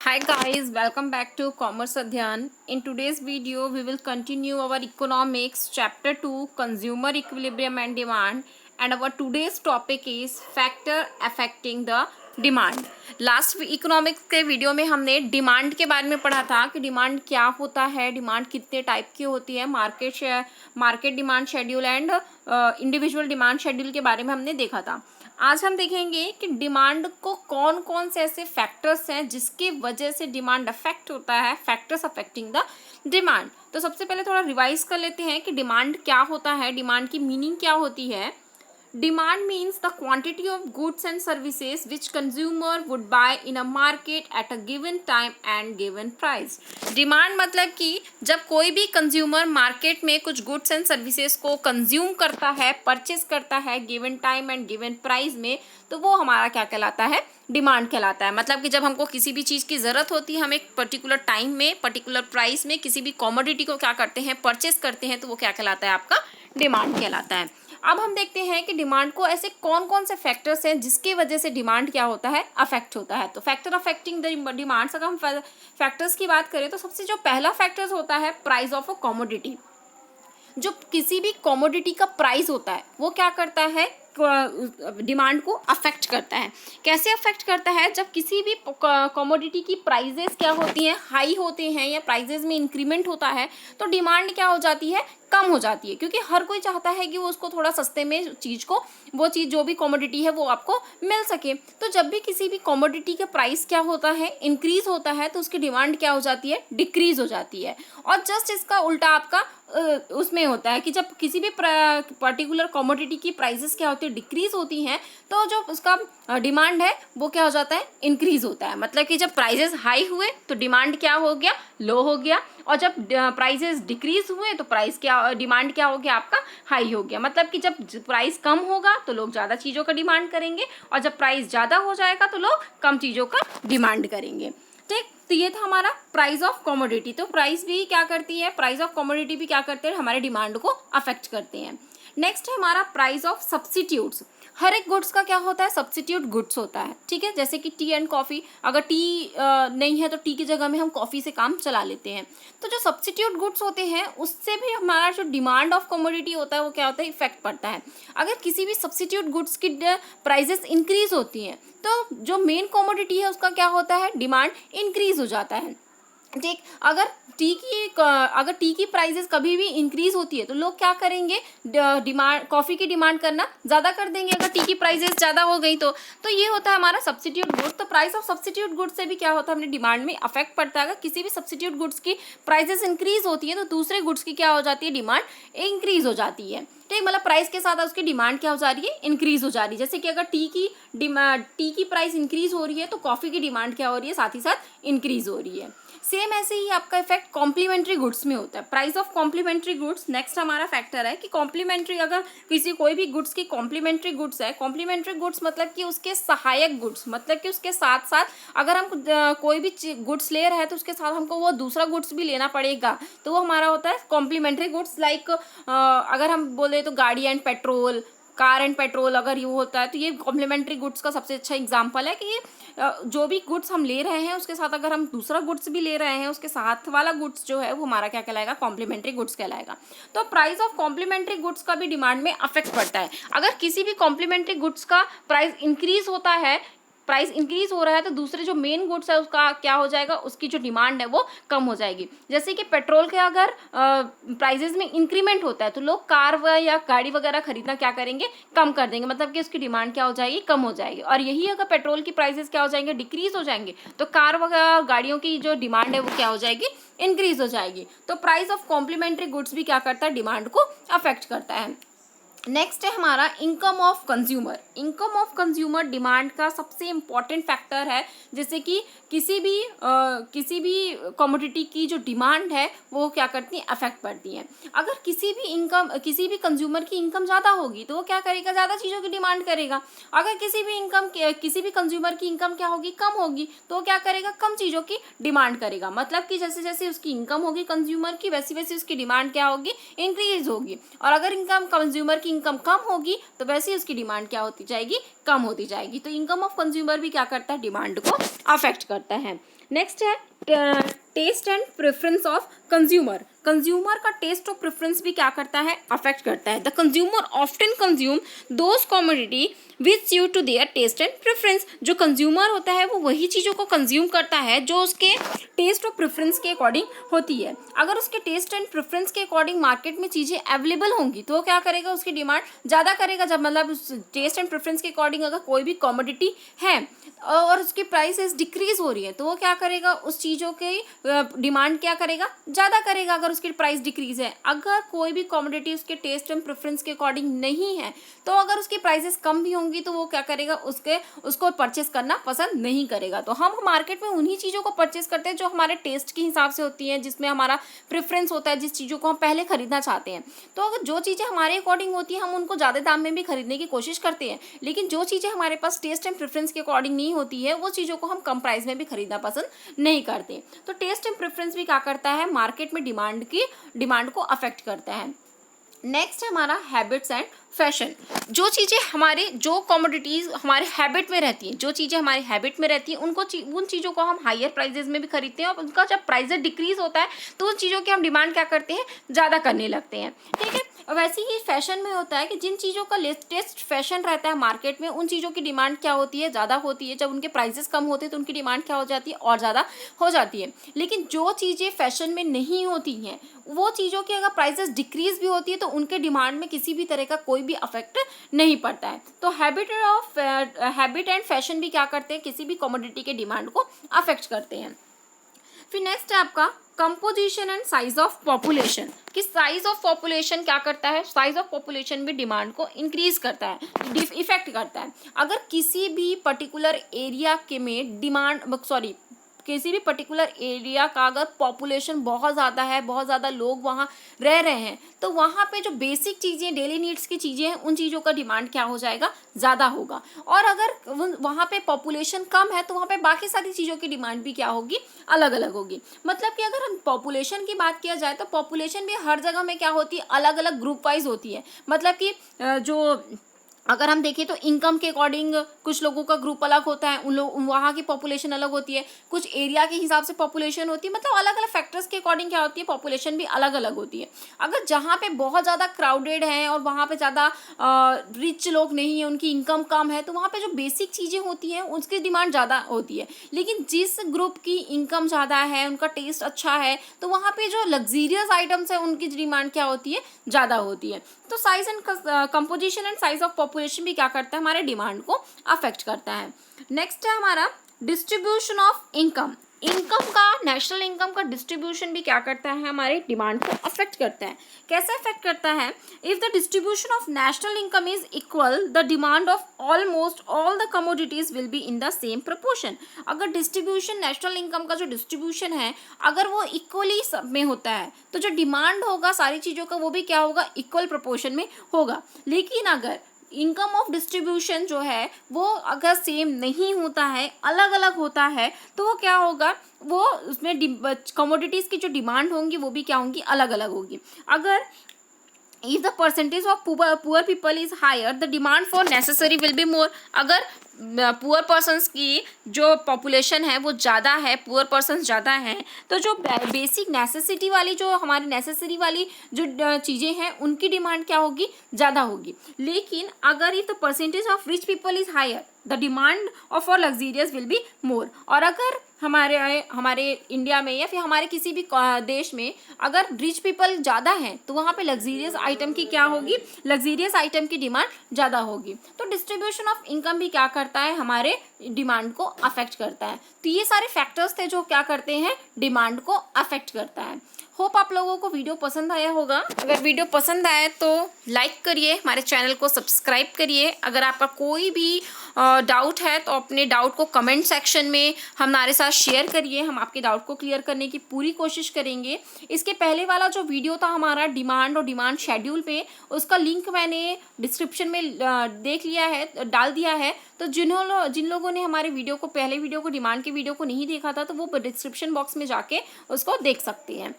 Hi guys, welcome back to Commerce Adhyan. In today's video, we will continue our economics chapter 2 consumer equilibrium and demand, and our today's topic is factor affecting the demand. Last economics के video में हमने demand के बारे में पढ़ा था कि demand क्या होता है, डिमांड कितने टाइप की होती है, market demand schedule and individual demand schedule के बारे में हमने देखा था. आज हम देखेंगे कि डिमांड को कौन कौन से ऐसे फैक्टर्स हैं जिसकी वजह से डिमांड अफेक्ट होता है, फैक्टर्स अफेक्टिंग द डिमांड. तो सबसे पहले थोड़ा रिवाइज कर लेते हैं कि डिमांड क्या होता है, डिमांड की मीनिंग क्या होती है. Demand means the quantity of goods and services which consumer would buy in a market at a given time and given price. Demand मतलब कि जब कोई भी कंज्यूमर मार्केट में कुछ गुड्स एंड सर्विसेज को कंज्यूम करता है, परचेस करता है given time and given price में, तो वो हमारा क्या कहलाता है, डिमांड कहलाता है. मतलब कि जब हमको किसी भी चीज़ की ज़रूरत होती है, हम एक पर्टिकुलर टाइम में पर्टिकुलर प्राइस में किसी भी कमोडिटी को क्या करते हैं, परचेस करते हैं, तो वो क्या कहलाता है, आपका डिमांड कहलाता है. अब हम देखते हैं कि डिमांड को ऐसे कौन कौन से फैक्टर्स हैं जिसकी वजह से डिमांड क्या होता है, अफेक्ट होता है. तो फैक्टर अफेक्टिंग द डिमांड्स, अगर हम फैक्टर्स की बात करें तो सबसे जो पहला फैक्टर्स होता है प्राइस ऑफ अ कमोडिटी. जो किसी भी कमोडिटी का प्राइस होता है वो क्या करता है, डिमांड को अफेक्ट करता है. कैसे अफेक्ट करता है, जब किसी भी कमोडिटी की प्राइजेस क्या होती हैं, हाई होते हैं या प्राइजेस में इंक्रीमेंट होता है, तो डिमांड क्या हो जाती है, कम हो जाती है. क्योंकि हर कोई चाहता है कि वो उसको थोड़ा सस्ते में चीज़ को, वो चीज़ जो भी कमोडिटी है वो आपको मिल सके. तो जब भी किसी भी कमोडिटी का प्राइस क्या होता है, इंक्रीज होता है, तो उसकी डिमांड क्या हो जाती है, डिक्रीज हो जाती है. और जस्ट इसका उल्टा आपका उसमें होता है कि जब किसी भी पर्टिकुलर कमोडिटी की प्राइसेस क्या होती है, डिक्रीज होती हैं, तो जो उसका डिमांड है वो क्या हो जाता है, इंक्रीज होता है. मतलब कि जब प्राइसेस हाई हुए तो डिमांड क्या हो गया, लो हो गया. और जब प्राइसेस डिक्रीज हुए तो प्राइस क्या, डिमांड क्या हो गया, आपका हाई हो गया. मतलब कि जब प्राइस कम होगा तो लोग ज़्यादा चीज़ों का डिमांड करेंगे, और जब प्राइस ज़्यादा हो जाएगा तो लोग कम चीज़ों का डिमांड करेंगे. ठीक, तो ये था हमारा प्राइस ऑफ कमोडिटी. तो प्राइस भी क्या करती है, प्राइस ऑफ कमोडिटी भी क्या करते हैं, हमारे डिमांड को अफेक्ट करते हैं. नेक्स्ट है हमारा प्राइस ऑफ सब्सिट्यूट्स. हर एक गुड्स का क्या होता है, सब्सिट्यूट गुड्स होता है. ठीक है, जैसे कि टी एंड कॉफ़ी, अगर टी नहीं है तो टी की जगह में हम कॉफ़ी से काम चला लेते हैं. तो जो सब्सिट्यूट गुड्स होते हैं उससे भी हमारा जो डिमांड ऑफ कमोडिटी होता है वो क्या होता है, इफेक्ट पड़ता है. अगर किसी भी सब्सिट्यूट गुड्स की प्राइजेस इंक्रीज होती हैं तो जो मेन कमोडिटी है उसका क्या होता है, डिमांड इंक्रीज हो जाता है. ठीक, अगर टी की प्राइसेस कभी भी इंक्रीज होती है तो लोग क्या करेंगे, डिमांड, कॉफ़ी की डिमांड करना ज़्यादा कर देंगे अगर टी की प्राइसेस ज़्यादा हो गई तो ये होता है हमारा सब्सिट्यूट गुड्स. तो प्राइस ऑफ सब्सिट्यूट गुड्स से भी क्या होता है, अपने डिमांड में अफेक्ट पड़ता है. अगर किसी भी सब्सिट्यूट गुड्स की प्राइसेस इंक्रीज होती है तो दूसरे गुड्स की क्या हो जाती है, डिमांड इंक्रीज हो जाती है. ठीक, मतलब प्राइस के साथ उसकी डिमांड क्या हो जा रही है, इंक्रीज हो जा रही है. जैसे कि अगर टी की प्राइस इंक्रीज हो रही है तो कॉफ़ी की डिमांड क्या हो रही है, साथ ही साथ इंक्रीज हो रही है. सेम ऐसे ही आपका इफेक्ट कॉम्प्लीमेंट्री गुड्स में होता है, price of complementary goods. Next हमारा फैक्टर है कि कॉम्प्लीमेंट्री, अगर किसी कोई भी गुड्स की कॉम्प्लीमेंट्री गुड्स है, कॉम्प्लीमेंट्री गुड्स मतलब कि उसके सहायक गुड्स, मतलब कि उसके साथ साथ अगर हम कोई भी गुड्स ले रहे हैं तो उसके साथ हमको वो दूसरा गुड्स भी लेना पड़ेगा, तो वो हमारा होता है कॉम्प्लीमेंट्री गुड्स. लाइक अगर हम बोले तो गाड़ी and petrol, car and petrol, अगर ये होता है तो ये कॉम्प्लीमेंट्री गुड्स का सबसे अच्छा एग्जांपल है कि ये जो भी गुड्स हम ले रहे हैं उसके साथ अगर हम दूसरा गुड्स भी ले रहे हैं, उसके साथ वाला गुड्स जो है वो हमारा क्या कहलाएगा, कॉम्प्लीमेंट्री गुड्स कहलाएगा. तो प्राइस ऑफ कॉम्प्लीमेंट्री गुड्स का भी डिमांड में अफेक्ट पड़ता है. अगर किसी भी कॉम्प्लीमेंट्री गुड्स का प्राइस इंक्रीज होता है, प्राइस इंक्रीज हो रहा है, तो दूसरे जो मेन गुड्स है उसका क्या हो जाएगा, उसकी जो डिमांड है वो कम हो जाएगी. जैसे कि पेट्रोल के अगर प्राइजेस में इंक्रीमेंट होता है तो लोग कार या गाड़ी वगैरह खरीदना क्या करेंगे, कम कर देंगे. मतलब कि उसकी डिमांड क्या हो जाएगी, कम हो जाएगी. और यही अगर पेट्रोल की प्राइजेस क्या हो जाएंगे, डिक्रीज हो जाएंगे, तो कार वगैरह गाड़ियों की जो डिमांड है वो क्या हो जाएगी, इंक्रीज हो जाएगी. तो प्राइस ऑफ कॉम्प्लीमेंट्री गुड्स भी क्या करता है, डिमांड को अफेक्ट करता है. नेक्स्ट है हमारा income of consumer. Income of consumer demand का सबसे इम्पॉर्टेंट फैक्टर है. जैसे कि किसी भी कमोडिटी की जो डिमांड है वो क्या करती है, अफेक्ट पड़ती है. अगर किसी भी कंज्यूमर की इनकम ज़्यादा होगी तो वो क्या करेगा, ज़्यादा चीज़ों की डिमांड करेगा. अगर किसी भी कंज्यूमर की इनकम क्या होगी, कम होगी, तो वो क्या करेगा, कम चीज़ों की डिमांड करेगा. मतलब कि जैसे जैसे उसकी इनकम होगी कंज्यूमर की, वैसी वैसी उसकी डिमांड क्या होगी, इंक्रीज होगी. और अगर इनकम कंज्यूमर की इनकम कम होगी तो वैसे ही उसकी डिमांड क्या होती जाएगी, कम होती जाएगी. तो इनकम ऑफ कंज्यूमर भी क्या करता है, डिमांड को अफेक्ट करता है. नेक्स्ट है taste and preference of consumer. Consumer का टेस्ट और प्रेफरेंस भी क्या करता है, अफेक्ट करता है। The consumer often consume those commodity which suit to their taste and preference. जो कंज्यूमर होता है वो वही चीज़ों को कंज्यूम करता है जो उसके टेस्ट और प्रेफरेंस के अकॉर्डिंग होती है। अगर उसके टेस्ट एंड प्रेफरेंस के अकॉर्डिंग मार्केट में चीज़ें अवेलेबल होंगी तो वो क्या करेगा, उसकी डिमांड ज़्यादा करेगा। जब मतलब टेस्ट एंड प्रेफरेंस के अकॉर्डिंग अगर कोई भी कमोडिटी है और उसकी प्राइसेस डिक्रीज हो रही है तो वो क्या करेगा, उस चीज़ों की डिमांड क्या करेगा, ज़्यादा करेगा अगर उसकी प्राइस डिक्रीज है। अगर कोई भी कमोडिटी उसके टेस्ट एंड प्रेफरेंस के अकॉर्डिंग नहीं है तो अगर उसकी प्राइसेस कम भी होंगी तो वो क्या करेगा, उसको परचेस करना पसंद नहीं करेगा। तो हम मार्केट में उन्हीं चीज़ों को परचेस करते हैं जो हमारे टेस्ट के हिसाब से होती हैं, जिसमें हमारा प्रेफरेंस होता है, जिस चीज़ों को हम पहले खरीदना चाहते हैं। तो अगर जो चीज़ें हमारे अकॉर्डिंग होती हैं हम उनको ज़्यादा दाम में भी खरीदने की कोशिश करते हैं, लेकिन जो चीज़ें हमारे पास टेस्ट एंड प्रेफरेंस के अकॉर्डिंग नहीं होती है वो चीज़ों को हम कम प्राइस में भी खरीदना पसंद नहीं करते। तो टेस्ट एंड प्रेफरेंस भी क्या करता है, मार्केट में डिमांड को अफेक्ट करता है। नेक्स्ट है हमारा हैबिट्स एंड फैशन। जो कमोडिटीज़ हमारे हैबिट में रहती हैं, जो चीज़ें हमारे हैबिट में रहती हैं उन चीज़ों को हम हायर प्राइजेस में भी खरीदते हैं और उनका जब प्राइजेस डिक्रीज होता है तो उन चीज़ों की हम डिमांड क्या करते हैं, ज़्यादा करने लगते हैं। ठीक है, वैसे ही फैशन में होता है कि जिन चीज़ों का लेटेस्ट फैशन रहता है मार्केट में उन चीज़ों की डिमांड क्या होती है, ज़्यादा होती है। जब उनके प्राइजेस कम होते हैं तो उनकी डिमांड क्या हो जाती है, और ज़्यादा हो जाती है। लेकिन जो चीज़ें फैशन में नहीं होती हैं वो चीज़ों की अगर प्राइसेस डिक्रीज भी होती है तो उनके डिमांड में किसी भी तरह का कोई भी अफेक्ट नहीं पड़ता है। तो हैबिट एंड फैशन भी क्या करते हैं, किसी भी कमोडिटी के डिमांड को अफेक्ट करते हैं। फिर नेक्स्ट है आपका composition and size of population. कि साइज ऑफ पॉपुलेशन क्या करता है, साइज ऑफ पॉपुलेशन भी डिमांड को इंक्रीज करता है, इफेक्ट करता है। अगर किसी भी पर्टिकुलर एरिया के में किसी भी पर्टिकुलर एरिया का अगर पॉपुलेशन बहुत ज़्यादा है, बहुत ज़्यादा लोग वहाँ रह रहे हैं तो वहाँ पे जो बेसिक चीज़ें, डेली नीड्स की चीज़ें हैं उन चीज़ों का डिमांड क्या हो जाएगा, ज़्यादा होगा। और अगर वहाँ पे पॉपुलेशन कम है तो वहाँ पे बाकी सारी चीज़ों की डिमांड भी क्या होगी, अलग अलग होगी। मतलब कि अगर हम पॉपुलेशन की बात किया जाए तो पॉपुलेशन भी हर जगह में क्या होती है, अलग अलग ग्रुप वाइज होती है। मतलब कि जो अगर हम देखें तो इनकम के अकॉर्डिंग कुछ लोगों का ग्रुप अलग होता है, उन लोग वहाँ की पॉपुलेशन अलग होती है, कुछ एरिया के हिसाब से पॉपुलेशन होती है। मतलब अलग अलग फैक्टर्स के अकॉर्डिंग क्या होती है, पॉपुलेशन भी अलग अलग होती है। अगर जहाँ पे बहुत ज़्यादा क्राउडेड है और वहाँ पे ज़्यादा रिच लोग नहीं है, उनकी इनकम कम है, तो वहाँ पे जो बेसिक चीज़ें होती हैं उसकी डिमांड ज़्यादा होती है। लेकिन जिस ग्रुप की इनकम ज़्यादा है, उनका टेस्ट अच्छा है, तो वहाँ पे जो लग्जीरियस आइटम्स है उनकी डिमांड क्या होती है, ज़्यादा होती है। तो size and composition and size of population भी क्या करता है, हमारे डिमांड को अफेक्ट करता है। नेक्स्ट है हमारा डिस्ट्रीब्यूशन ऑफ इनकम। इनकम का, नेशनल इनकम का डिस्ट्रीब्यूशन भी क्या करता है, हमारे डिमांड को अफेक्ट करता है। कैसे अफेक्ट करता है, if the distribution of national income is equal the demand of almost all the commodities will be in the same proportion. अगर डिस्ट्रीब्यूशन, नेशनल इनकम का जो डिस्ट्रीब्यूशन है अगर वो इक्वली सब में होता है तो जो डिमांड होगा सारी चीज़ों का वो भी क्या होगा, इक्वल प्रोपोर्शन में होगा। लेकिन अगर इनकम ऑफ डिस्ट्रीब्यूशन जो है वो अगर सेम नहीं होता है, अलग अलग होता है, तो वो क्या होगा, वो उसमें कमोडिटीज़ की जो डिमांड होंगी वो भी क्या होंगी, अलग अलग होगी। अगर if the percentage of poor people is higher the demand for necessary will be more। अगर पुअर पर्सनस की जो पॉपुलेशन है वो ज़्यादा है, पुअर पर्सनस ज़्यादा हैं, तो जो बेसिक नेसेसिटी वाली, जो हमारी नेसेसरी वाली जो चीज़ें हैं उनकी डिमांड क्या होगी, ज़्यादा होगी। लेकिन अगर if the percentage of rich people is higher the demand of for luxurious will be more. और अगर हमारे इंडिया में या फिर हमारे किसी भी देश में अगर रिच पीपल ज़्यादा हैं तो वहाँ पे लग्जीरियस आइटम की क्या होगी, लग्जीरियस आइटम की डिमांड ज़्यादा होगी। तो डिस्ट्रीब्यूशन ऑफ इनकम भी क्या करता है, हमारे डिमांड को अफेक्ट करता है। तो ये सारे फैक्टर्स थे जो क्या करते हैं, डिमांड को अफेक्ट करता है। होप आप लोगों को वीडियो पसंद आया होगा। अगर वीडियो पसंद आए तो लाइक करिए, हमारे चैनल को सब्सक्राइब करिए। अगर आपका कोई भी डाउट है तो अपने डाउट को कमेंट सेक्शन में हमारे साथ शेयर करिए, हम आपके डाउट को क्लियर करने की पूरी कोशिश करेंगे। इसके पहले वाला जो वीडियो था हमारा डिमांड और डिमांड शेड्यूल पे, उसका लिंक मैंने डिस्क्रिप्शन में डाल दिया है। तो जिन लोगों ने हमारे वीडियो को, पहले वीडियो को, डिमांड के वीडियो को नहीं देखा था तो वो डिस्क्रिप्शन बॉक्स में जाके उसको देख सकते हैं।